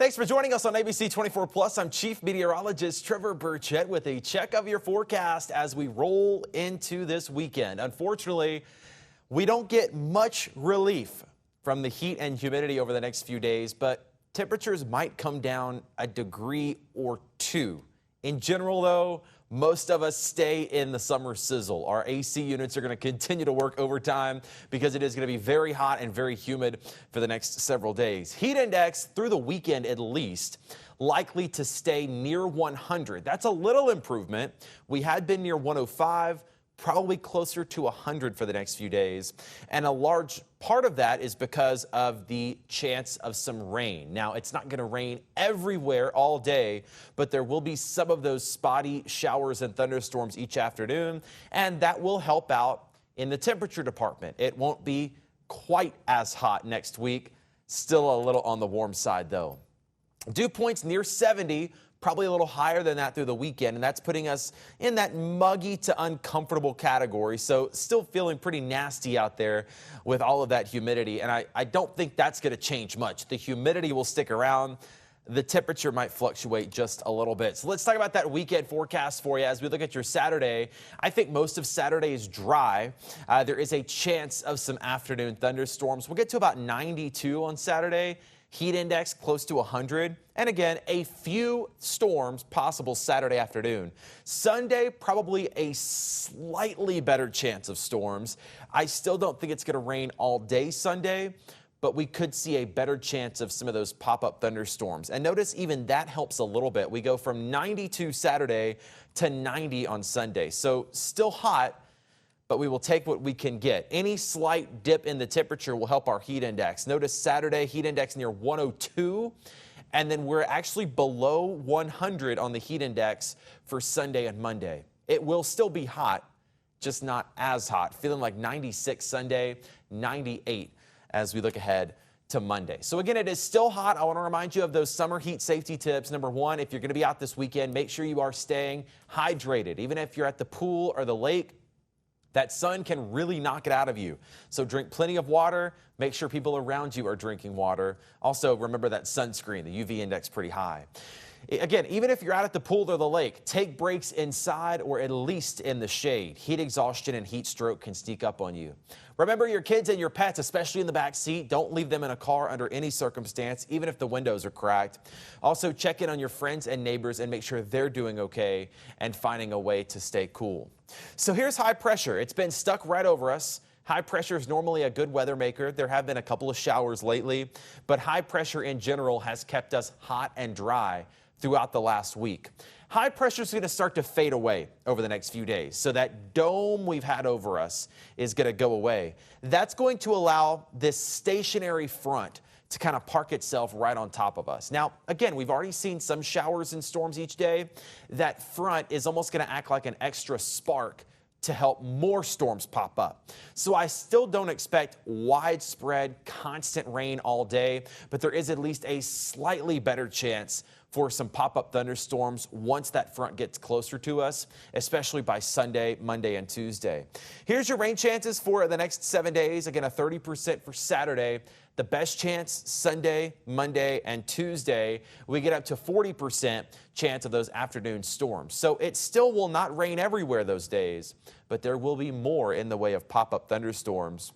Thanks for joining us on ABC24 Plus. I'm Chief Meteorologist Trevor Birchett with a check of your forecast as we roll into this weekend. Unfortunately, we don't get much relief from the heat and humidity over the next few days, but temperatures might come down a degree or two. In general, though, most of us stay in the summer sizzle. Our AC units are going to continue to work overtime because it is going to be very hot and very humid for the next several days. Heat index through the weekend at least likely to stay near 100. That's a little improvement. We had been near 105. Probably closer to 100 for the next few days. And a large part of that is because of the chance of some rain. Now, it's not going to rain everywhere all day, but there will be some of those spotty showers and thunderstorms each afternoon, and that will help out in the temperature department. It won't be quite as hot next week. Still a little on the warm side, though. Dew points near 70. Probably a little higher than that through the weekend, and that's putting us in that muggy to uncomfortable category. So still feeling pretty nasty out there with all of that humidity, and I don't think that's going to change much. The humidity will stick around. The temperature might fluctuate just a little bit. So let's talk about that weekend forecast for you as we look at your Saturday. I think most of Saturday is dry. There is a chance of some afternoon thunderstorms. We'll get to about 92 on Saturday. Heat index close to 100. And again, a few storms possible Saturday afternoon. Sunday, probably a slightly better chance of storms. I still don't think it's going to rain all day Sunday, but we could see a better chance of some of those pop-up thunderstorms. And notice even that helps a little bit. We go from 92 Saturday to 90 on Sunday. So still hot, but we will take what we can get. Any slight dip in the temperature will help our heat index. Notice Saturday, heat index near 102, and then we're actually below 100 on the heat index for Sunday and Monday. It will still be hot, just not as hot. Feeling like 96 Sunday, 98 as we look ahead to Monday. So again, it is still hot. I want to remind you of those summer heat safety tips. Number one, if you're going to be out this weekend, make sure you are staying hydrated. Even if you're at the pool or the lake, that sun can really knock it out of you. So drink plenty of water. Make sure people around you are drinking water. Also, remember that sunscreen, the UV index pretty high. Again, even if you're out at the pool or the lake, take breaks inside or at least in the shade. Heat exhaustion and heat stroke can sneak up on you. Remember your kids and your pets, especially in the back seat. Don't leave them in a car under any circumstance, even if the windows are cracked. Also, check in on your friends and neighbors and make sure they're doing okay and finding a way to stay cool. So here's high pressure. It's been stuck right over us. High pressure is normally a good weather maker. There have been a couple of showers lately, but high pressure in general has kept us hot and dry throughout the last week. High pressure is going to start to fade away over the next few days. So that dome we've had over us is going to go away. That's going to allow this stationary front to kind of park itself right on top of us. Now, again, we've already seen some showers and storms each day. That front is almost going to act like an extra spark to help more storms pop up. So I still don't expect widespread, constant rain all day, but there is at least a slightly better chance for some pop-up thunderstorms once that front gets closer to us, especially by Sunday, Monday, and Tuesday. Here's your rain chances for the next 7 days. Again, a 30% for Saturday. The best chance Sunday, Monday, and Tuesday. We get up to 40% chance of those afternoon storms. So it still will not rain everywhere those days, but there will be more in the way of pop-up thunderstorms.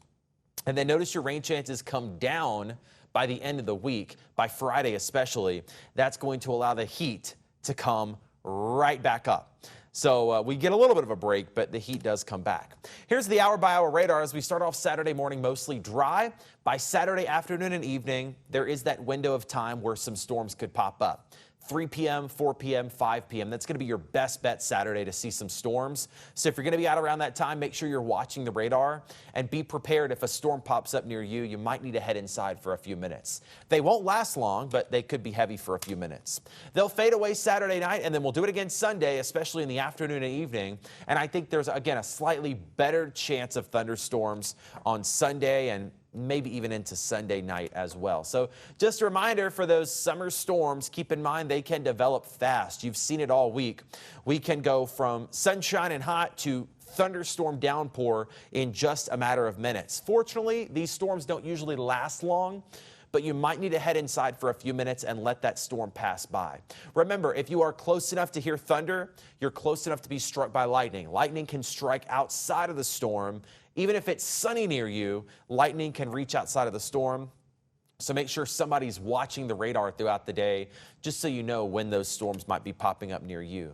And then notice your rain chances come down by the end of the week, by Friday especially. That's going to allow the heat to come right back up. So we get a little bit of a break, but the heat does come back. Here's the hour-by-hour radar as we start off Saturday morning mostly dry. By Saturday afternoon and evening, there is that window of time where some storms could pop up. 3 p.m., 4 p.m., 5 p.m. That's going to be your best bet Saturday to see some storms. So if you're going to be out around that time, make sure you're watching the radar and be prepared. If a storm pops up near you, you might need to head inside for a few minutes. They won't last long, but they could be heavy for a few minutes. They'll fade away Saturday night, and then we'll do it again Sunday, especially in the afternoon and evening. And I think there's, again, a slightly better chance of thunderstorms on Sunday and maybe even into Sunday night as well. So just a reminder for those summer storms, keep in mind they can develop fast. You've seen it all week. We can go from sunshine and hot to thunderstorm downpour in just a matter of minutes. Fortunately, these storms don't usually last long, but you might need to head inside for a few minutes and let that storm pass by. Remember, if you are close enough to hear thunder, you're close enough to be struck by lightning. Lightning can strike outside of the storm. Even if it's sunny near you, lightning can reach outside of the storm. So make sure somebody's watching the radar throughout the day, just so you know when those storms might be popping up near you.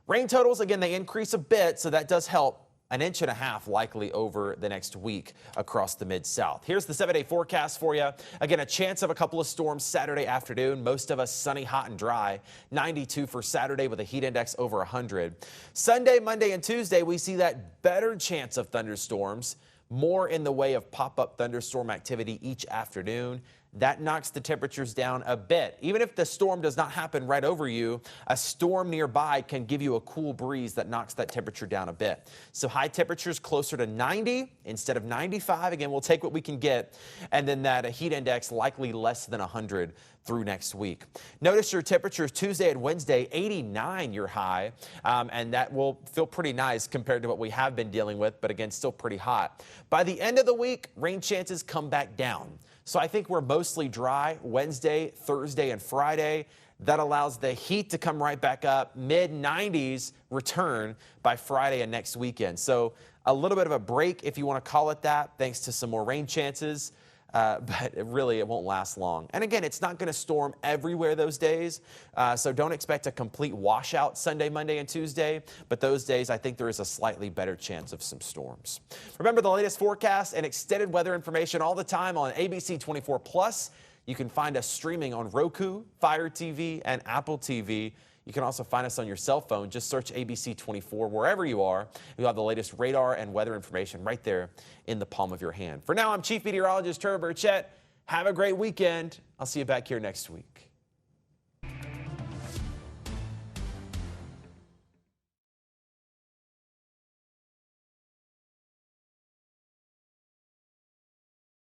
Rain totals, again, they increase a bit, so that does help. 1.5 inches likely over the next week across the Mid-South. Here's the 7-day forecast for you. Again, a chance of a couple of storms Saturday afternoon. Most of us sunny, hot, and dry. 92 for Saturday with a heat index over 100. Sunday, Monday, and Tuesday, we see that better chance of thunderstorms. More in the way of pop-up thunderstorm activity each afternoon. That knocks the temperatures down a bit. Even if the storm does not happen right over you, a storm nearby can give you a cool breeze that knocks that temperature down a bit. So high temperatures closer to 90 instead of 95. Again, we'll take what we can get. And then that heat index likely less than 100 through next week. Notice your temperatures Tuesday and Wednesday, 89 your high, and that will feel pretty nice compared to what we have been dealing with, but again, still pretty hot. By the end of the week, rain chances come back down. So I think we're mostly dry Wednesday, Thursday, and Friday. That allows the heat to come right back up. Mid-90s return by Friday and next weekend. So a little bit of a break, if you want to call it that, thanks to some more rain chances. But it won't last long. And again, it's not going to storm everywhere those days, so don't expect a complete washout Sunday, Monday, and Tuesday. But those days, I think there is a slightly better chance of some storms. Remember the latest forecast and extended weather information all the time on ABC24 You can find us streaming on Roku, Fire TV, and Apple TV. You can also find us on your cell phone. Just search ABC24 wherever you are. You'll have the latest radar and weather information right there in the palm of your hand. For now, I'm Chief Meteorologist Trevor Birchett. Have a great weekend. I'll see you back here next week.